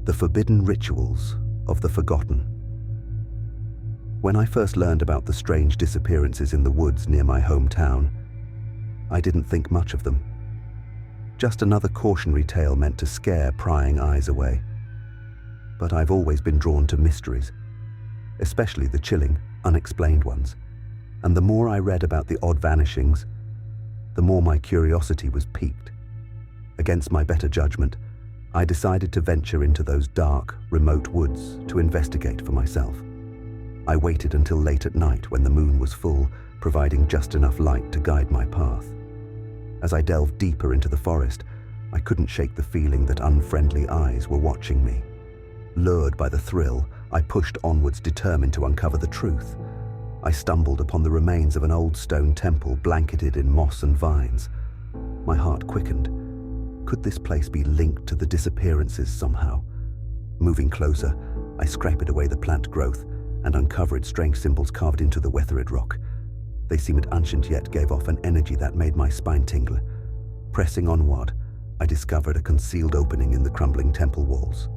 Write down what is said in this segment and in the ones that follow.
The forbidden rituals of the forgotten. When I first learned about the strange disappearances in the woods near my hometown, I didn't think much of them. Just another cautionary tale meant to scare prying eyes away. But I've always been drawn to mysteries, especially the chilling, unexplained ones. And the more I read about the odd vanishings, the more my curiosity was piqued. Against my better judgment, I decided to venture into those dark, remote woods to investigate for myself. I waited until late at night when the moon was full, providing just enough light to guide my path. As I delved deeper into the forest, I couldn't shake the feeling that unfriendly eyes were watching me. Lured by the thrill, I pushed onwards, determined to uncover the truth. I stumbled upon the remains of an old stone temple blanketed in moss and vines. My heart quickened. Could this place be linked to the disappearances somehow? Moving closer, I scraped away the plant growth and uncovered strange symbols carved into the weathered rock. They seemed ancient yet gave off an energy that made my spine tingle. Pressing onward, I discovered a concealed opening in the crumbling temple walls.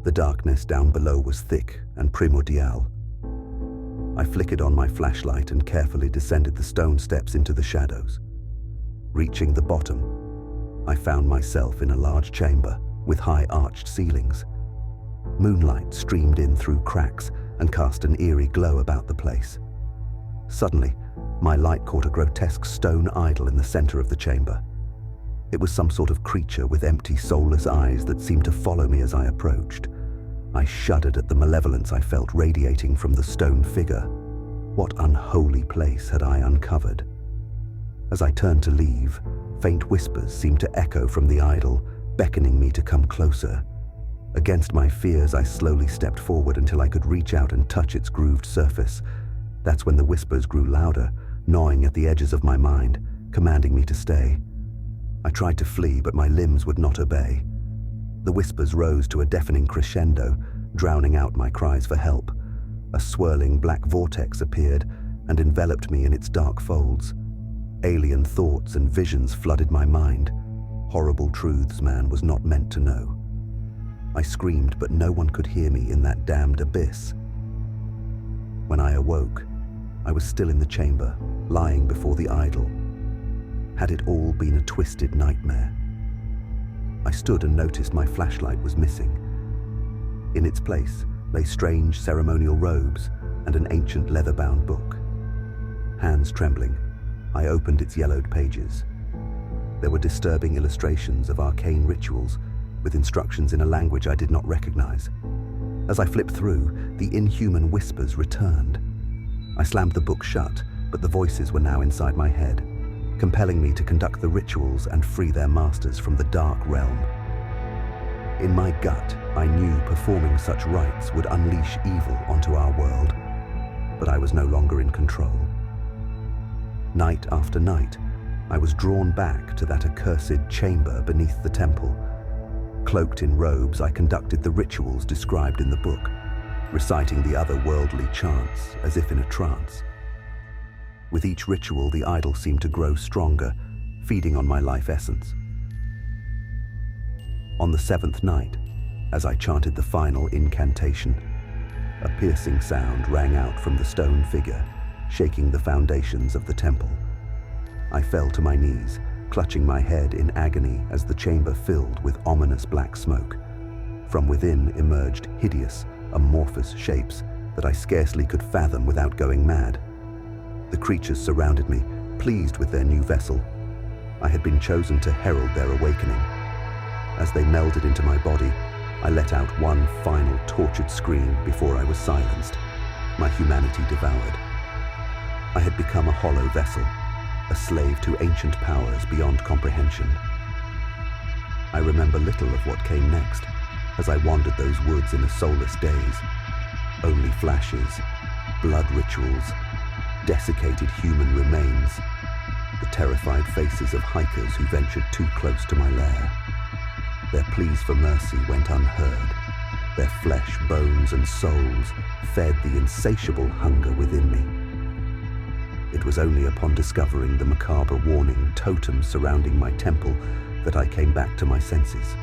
The darkness down below was thick and primordial. I flickered on my flashlight and carefully descended the stone steps into the shadows. Reaching the bottom, I found myself in a large chamber with high arched ceilings. Moonlight streamed in through cracks and cast an eerie glow about the place. Suddenly, my light caught a grotesque stone idol in the center of the chamber. It was some sort of creature with empty, soulless eyes that seemed to follow me as I approached. I shuddered at the malevolence I felt radiating from the stone figure. What unholy place had I uncovered? As I turned to leave, faint whispers seemed to echo from the idol, beckoning me to come closer. Against my fears, I slowly stepped forward until I could reach out and touch its grooved surface. That's when the whispers grew louder, gnawing at the edges of my mind, commanding me to stay. I tried to flee, but my limbs would not obey. The whispers rose to a deafening crescendo, drowning out my cries for help. A swirling black vortex appeared and enveloped me in its dark folds. Alien thoughts and visions flooded my mind. Horrible truths man was not meant to know. I screamed, but no one could hear me in that damned abyss. When I awoke, I was still in the chamber, lying before the idol. Had it all been a twisted nightmare? I stood and noticed my flashlight was missing. In its place lay strange ceremonial robes and an ancient leather-bound book. Hands trembling, I opened its yellowed pages. There were disturbing illustrations of arcane rituals with instructions in a language I did not recognize. As I flipped through, the inhuman whispers returned. I slammed the book shut, but the voices were now inside my head, compelling me to conduct the rituals and free their masters from the dark realm. In my gut, I knew performing such rites would unleash evil onto our world, but I was no longer in control. Night after night, I was drawn back to that accursed chamber beneath the temple. Cloaked in robes, I conducted the rituals described in the book, reciting the otherworldly chants as if in a trance. With each ritual, the idol seemed to grow stronger, feeding on my life essence. On the 7th night, as I chanted the final incantation, a piercing sound rang out from the stone figure, shaking the foundations of the temple. I fell to my knees, clutching my head in agony as the chamber filled with ominous black smoke. From within emerged hideous, amorphous shapes that I scarcely could fathom without going mad. The creatures surrounded me, pleased with their new vessel. I had been chosen to herald their awakening. As they melded into my body, I let out one final tortured scream before I was silenced, my humanity devoured. I had become a hollow vessel, a slave to ancient powers beyond comprehension. I remember little of what came next, as I wandered those woods in a soulless daze. Only flashes, blood rituals, desiccated human remains, the terrified faces of hikers who ventured too close to my lair. Their pleas for mercy went unheard. Their flesh, bones, and souls fed the insatiable hunger within me. It was only upon discovering the macabre warning totems surrounding my temple that I came back to my senses.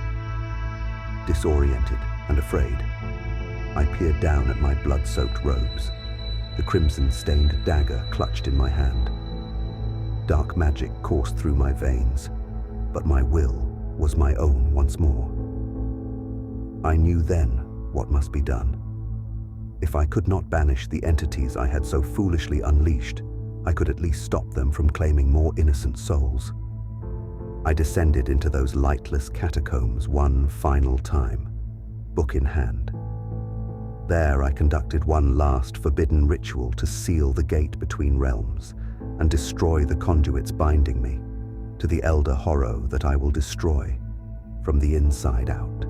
Disoriented and afraid. I peered down at my blood-soaked robes, the crimson-stained dagger clutched in my hand. Dark magic coursed through my veins, but my will was my own once more. I knew then what must be done. If I could not banish the entities I had so foolishly unleashed, I could at least stop them from claiming more innocent souls. I descended into those lightless catacombs one final time, book in hand. There I conducted one last forbidden ritual to seal the gate between realms and destroy the conduits binding me to the elder horror that I will destroy from the inside out.